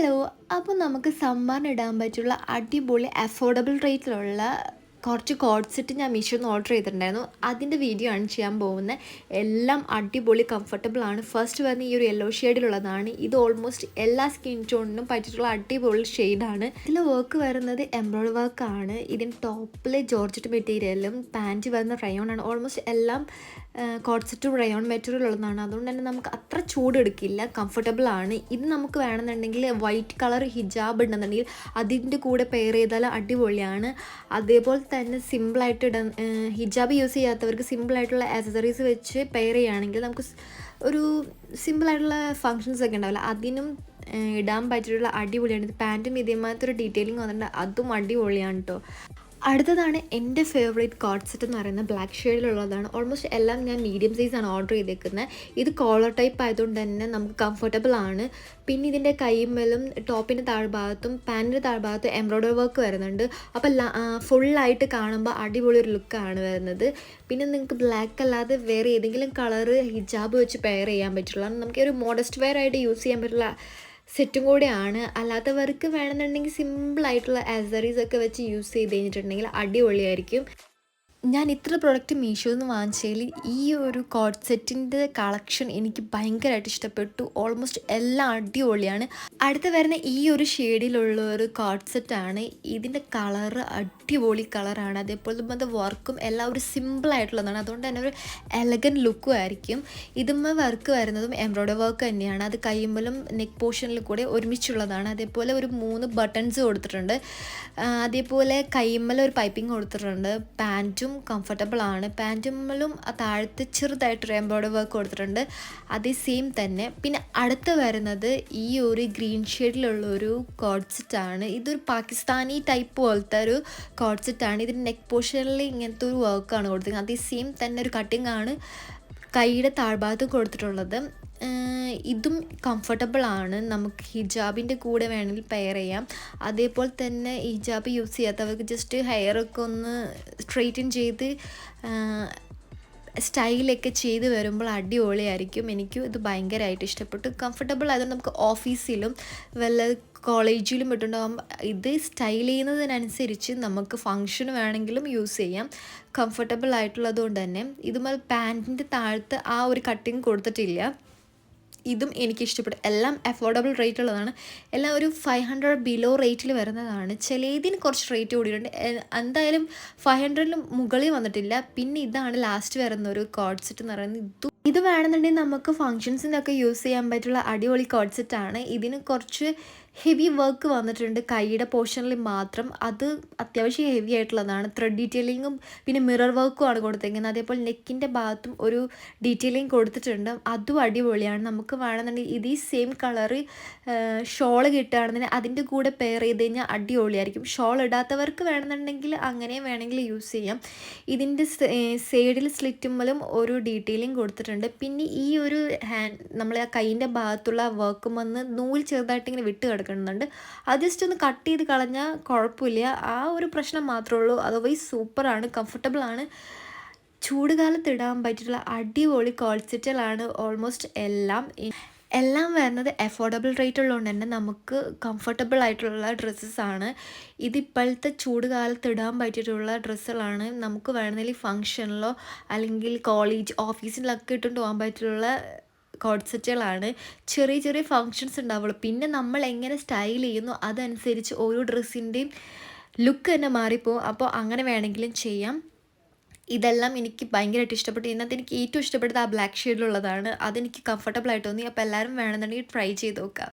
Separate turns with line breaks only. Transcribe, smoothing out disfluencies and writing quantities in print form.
Hello. അപ്പോൾ നമുക്ക് സമ്മറിന് ഇടാൻ പറ്റുള്ള അടിപൊളി അഫോർഡബിൾ റേറ്റിലുള്ള കുറച്ച് കോഡ് സെറ്റ് ഞാൻ മീഷോന്ന് ഓർഡർ ചെയ്തിട്ടുണ്ടായിരുന്നു. അതിൻ്റെ വീഡിയോ ആണ് ചെയ്യാൻ പോകുന്നത്. എല്ലാം അടിപൊളി കംഫർട്ടബിൾ ആണ്. ഫസ്റ്റ് വരുന്ന ഈ ഒരു യെല്ലോ ഷെയ്ഡിലുള്ളതാണ്. ഇത് ഓൾമോസ്റ്റ് എല്ലാ സ്കിൻ ടോണിനും പറ്റിയിട്ടുള്ള അടിപൊളി ഷെയ്ഡാണ്. ഇതിൽ വർക്ക് വരുന്നത് എംബ്രോയ്ഡറി വർക്കാണ്. ഇതിന് ടോപ്പിൽ ജോർജറ്റ് മെറ്റീരിയലും പാൻറ്റ് വരുന്ന റയോൺ ആണ്. ഓൾമോസ്റ്റ് എല്ലാം കോഡ് സെറ്റും റയോൺ മെറ്റീരിയൽ ഉള്ളതാണ്. അതുകൊണ്ട് തന്നെ നമുക്ക് അത്ര ചൂട് എടുക്കില്ല, കംഫർട്ടബിൾ ആണ്. ഇത് നമുക്ക് വേണമെന്നുണ്ടെങ്കിൽ വൈറ്റ് കളർ ഹിജാബ് ഉണ്ടെന്നുണ്ടെങ്കിൽ അതിൻ്റെ കൂടെ പെയർ ചെയ്താൽ അടിപൊളിയാണ്. അതേപോലെ തന്നെ സിമ്പിളായിട്ട് ഹിജാബ് യൂസ് ചെയ്യാത്തവർക്ക് സിമ്പിളായിട്ടുള്ള ആക്സസറീസ് വെച്ച് പെയർ ചെയ്യുകയാണെങ്കിൽ നമുക്ക് ഒരു സിമ്പിളായിട്ടുള്ള ഫങ്ഷൻസ് ഒക്കെ ഉണ്ടാവില്ല, അതിനും ഇടാൻ പറ്റിയിട്ടുള്ള അടിപൊളിയാണ്. ഇത് പാൻറ്റും ഇതേമാത്തൊരു ഡീറ്റെയിലിംഗ് വന്നിട്ടുണ്ട്, അതും അടിപൊളിയാണ് കേട്ടോ. അടുത്തതാണ് എൻ്റെ ഫേവറേറ്റ് കോഡ് സെറ്റ് എന്ന് പറയുന്നത് ബ്ലാക്ക് ഷെയ്ഡിലുള്ളതാണ്. ഓൾമോസ്റ്റ് എല്ലാം ഞാൻ മീഡിയം സൈസാണ് ഓർഡർ ചെയ്തേക്കുന്നത്. ഇത് കോളർ ടൈപ്പ് ആയതുകൊണ്ട് തന്നെ നമുക്ക് കംഫർട്ടബിൾ ആണ്. പിന്നെ ഇതിൻ്റെ കൈമേലും ടോപ്പിൻ്റെ താഴ്ഭാഗത്തും പാൻറ്റിൻ്റെ താഴ്ഭാഗത്തും എംബ്രോയ്ഡറി വർക്ക് വരുന്നുണ്ട്. അപ്പോൾ ഫുള്ളായിട്ട് കാണുമ്പോൾ അടിപൊളി ഒരു ലുക്കാണ് വരുന്നത്. പിന്നെ നിങ്ങൾക്ക് ബ്ലാക്ക് അല്ലാതെ വേറെ ഏതെങ്കിലും കളറ് ഹിജാബ് വെച്ച് പെയർ ചെയ്യാൻ പറ്റുള്ള, നമുക്ക് ഒരു മോഡസ്റ്റ് വെയർ ആയിട്ട് യൂസ് ചെയ്യാൻ പറ്റുള്ള സെറ്റും കൂടെയാണ്. അല്ലാത്തവർക്ക് വേണമെന്നുണ്ടെങ്കിൽ സിമ്പിളായിട്ടുള്ള ആക്സസറീസ് ഒക്കെ വെച്ച് യൂസ് ചെയ്ത് കഴിഞ്ഞിട്ടുണ്ടെങ്കിൽ അടിപൊളിയായിരിക്കും. ഞാൻ ഇത്ര പ്രൊഡക്റ്റ് മീഷോയിൽ നിന്ന് വാങ്ങിച്ചതിൽ ഈ ഒരു കോഡ് സെറ്റിൻ്റെ കളക്ഷൻ എനിക്ക് ഭയങ്കരമായിട്ട് ഇഷ്ടപ്പെട്ടു. ഓൾമോസ്റ്റ് എല്ലാം അടിപൊളിയാണ്. അടുത്ത് വരുന്ന ഈ ഒരു ഷെയ്ഡിലുള്ള ഒരു കോഡ് സെറ്റാണ്. ഇതിൻ്റെ കളറ് അടിപൊളി കളറാണ്. അതേപോലെ തന്നെ വർക്കും എല്ലാം ഒരു സിമ്പിളായിട്ടുള്ളതാണ്. അതുകൊണ്ട് തന്നെ ഒരു എലഗൻറ്റ് ലുക്കും ആയിരിക്കും. ഇതുമ്മ വർക്ക് വരുന്നതും എംബ്രോയ്ഡറി വർക്ക് തന്നെയാണ്. അത് കയ്യുമ്പലും നെക്ക് പോർഷനിൽ കൂടെ ഒരുമിച്ചുള്ളതാണ്. അതേപോലെ ഒരു 3 ബട്ടൺസ് കൊടുത്തിട്ടുണ്ട്. അതേപോലെ കയ്യുമ്മൽ ഒരു പൈപ്പിംഗ് കൊടുത്തിട്ടുണ്ട്. പാൻറ്റും കംഫർട്ടബിൾ ആണ്. പാൻറ്റുമ്മലും താഴത്ത് ചെറുതായിട്ടൊരു എംബ്രോയ്ഡറി വർക്ക് കൊടുത്തിട്ടുണ്ട്, അതേ സെയിം തന്നെ. പിന്നെ അടുത്ത് വരുന്നത് ഈ ഒരു ഗ്രീൻ ഷെയ്ഡിലുള്ളൊരു കോഡ് സെറ്റാണ്. ഇതൊരു പാകിസ്ഥാനി ടൈപ്പ് പോലത്തെ ഒരു കോഡ് സെറ്റാണ്. ഇതിൻ്റെ നെക്ക് പോർഷനിൽ ഇങ്ങനത്തെ ഒരു വർക്കാണ് കൊടുത്തിരിക്കുന്നത്. അതേ സെയിം തന്നെ ഒരു കട്ടിംഗ് ആണ് കൈയുടെ താഴ്ഭാഗത്ത് കൊടുത്തിട്ടുള്ളത്. ഇതും കംഫർട്ടബിൾ ആണ്. നമുക്ക് ഹിജാബിൻ്റെ കൂടെ വേണമെങ്കിൽ പെയർ ചെയ്യാം. അതേപോലെ തന്നെ ഹിജാബ് യൂസ് ചെയ്യാത്തവർക്ക് ജസ്റ്റ് ഹെയറൊക്കെ ഒന്ന് സ്ട്രെയിറ്റൻ ചെയ്ത് സ്റ്റൈലൊക്കെ ചെയ്ത് വരുമ്പോൾ അടിപൊളിയായിരിക്കും. എനിക്കും ഇത് ഭയങ്കരമായിട്ട് ഇഷ്ടപ്പെട്ടു. കംഫർട്ടബിൾ ആയതുകൊണ്ട് നമുക്ക് ഓഫീസിലും വല്ല കോളേജിലും ഇട്ടുണ്ടാകും. ഇത് സ്റ്റൈൽ ചെയ്യുന്നതിനനുസരിച്ച് നമുക്ക് ഫങ്ഷന് വേണമെങ്കിലും യൂസ് ചെയ്യാം. കംഫർട്ടബിൾ ആയിട്ടുള്ളത് കൊണ്ട് തന്നെ ഇതുപോലെ പാൻറ്റിൻ്റെ താഴത്ത് ആ ഒരു കട്ടിങ് കൊടുത്തിട്ടില്ല. ഇതും എനിക്കിഷ്ടപ്പെട്ടു. എല്ലാം അഫോർഡബിൾ റേറ്റ് ഉള്ളതാണ്. എല്ലാം ഒരു 500 ബിലോ റേറ്റിൽ വരുന്നതാണ്. ചിലതിന് കുറച്ച് റേറ്റ് കൂടിയിട്ടുണ്ട്. എന്തായാലും 500 മുകളിൽ വന്നിട്ടില്ല. പിന്നെ ഇതാണ് ലാസ്റ്റ് വരുന്ന ഒരു കോഡ് സെറ്റ് എന്ന് പറയുന്നത്. ഇത് വേണമെന്നുണ്ടെങ്കിൽ നമുക്ക് ഫങ്ഷൻസിനൊക്കെ യൂസ് ചെയ്യാൻ പറ്റുള്ള അടിപൊളി കോഡ് സെറ്റാണ്. ഇതിന് കുറച്ച് ഹെവി വർക്ക് വന്നിട്ടുണ്ട് കൈയുടെ പോർഷനിൽ മാത്രം. അത് അത്യാവശ്യം ഹെവി ആയിട്ടുള്ളതാണ്. ത്രെഡ് ഡീറ്റെയിലിങ്ങും പിന്നെ മിറർ വർക്കും ആണ് കൊടുത്തിരിക്കുന്നത്. അതേപോലെ നെക്കിൻ്റെ ഭാഗത്തും ഒരു ഡീറ്റെയിലിംഗ് കൊടുത്തിട്ടുണ്ട്, അതും അടിപൊളിയാണ്. നമുക്ക് വേണമെന്നുണ്ടെങ്കിൽ ഇത് ഈ സെയിം കളറ് ഷോൾ കിട്ടുകയാണെന്നുണ്ടെങ്കിൽ അതിൻ്റെ കൂടെ പെയർ ചെയ്ത് കഴിഞ്ഞാൽ അടിപൊളിയായിരിക്കും. ഷോൾ ഇടാത്തവർക്ക് വേണമെന്നുണ്ടെങ്കിൽ അങ്ങനെ വേണമെങ്കിൽ യൂസ് ചെയ്യാം. ഇതിൻ്റെ സൈഡിൽ സ്ലിറ്റുമ്മലും ഒരു ഡീറ്റെയിലിംഗ് കൊടുത്തിട്ടുണ്ട്. പിന്നെ ഈ ഒരു നമ്മൾ ആ കൈയിൻ്റെ ഭാഗത്തുള്ള വർക്കും വന്ന് നൂല് ചെറുതായിട്ട് ഇങ്ങനെ വിട്ട് കിടക്കുന്നുണ്ട്. അത് ജസ്റ്റ് ഒന്ന് കട്ട് ചെയ്ത് കളഞ്ഞാൽ കുഴപ്പമില്ല. ആ ഒരു പ്രശ്നം മാത്രമേ ഉള്ളൂ. അതർവൈസ് സൂപ്പറാണ്, കംഫർട്ടബിൾ ആണ്. ചൂട് കാലത്ത് ഇടാൻ പറ്റിയിട്ടുള്ള അടിപൊളി കോഡ് സെറ്റുകളാണ് ഓൾമോസ്റ്റ് എല്ലാം വരുന്നത് അഫോർഡബിൾ റേറ്റ് ഉള്ളതുകൊണ്ട് തന്നെ നമുക്ക് കംഫർട്ടബിൾ ആയിട്ടുള്ള ഡ്രസ്സസ്സാണ്. ഇതിപ്പോഴത്തെ ചൂട് കാലത്ത് ഇടാൻ പറ്റിയിട്ടുള്ള ഡ്രസ്സുകളാണ്. നമുക്ക് വേണമെങ്കിൽ ഫങ്ഷനിലോ അല്ലെങ്കിൽ കോളേജ് ഓഫീസിലൊക്കെ ഇട്ടുകൊണ്ട് പോകാൻ പറ്റിയിട്ടുള്ള കോഡ് സെറ്റുകളാണ്. ചെറിയ ചെറിയ ഫങ്ഷൻസ് ഉണ്ടാവുള്ളൂ. പിന്നെ നമ്മൾ എങ്ങനെ സ്റ്റൈൽ ചെയ്യുന്നു അതനുസരിച്ച് ഓരോ ഡ്രസ്സിൻ്റെയും ലുക്ക് തന്നെ മാറിപ്പോവും. അപ്പോൾ അങ്ങനെ വേണമെങ്കിലും ചെയ്യാം. ഇതെല്ലാം എനിക്ക് ഭയങ്കരമായിട്ട് ഇഷ്ടപ്പെട്ടു. ഇതിനകത്ത് എനിക്ക് ഏറ്റവും ഇഷ്ടപ്പെട്ടത് ആ ബ്ലാക്ക് ഷെയ്ഡിലുള്ളതാണ്. അതെനിക്ക് കംഫർട്ടബിൾ ആയിട്ട് തോന്നി. അപ്പോൾ എല്ലാവരും വേണമെന്നുണ്ടെങ്കിൽ ട്രൈ ചെയ്ത് നോക്കുക.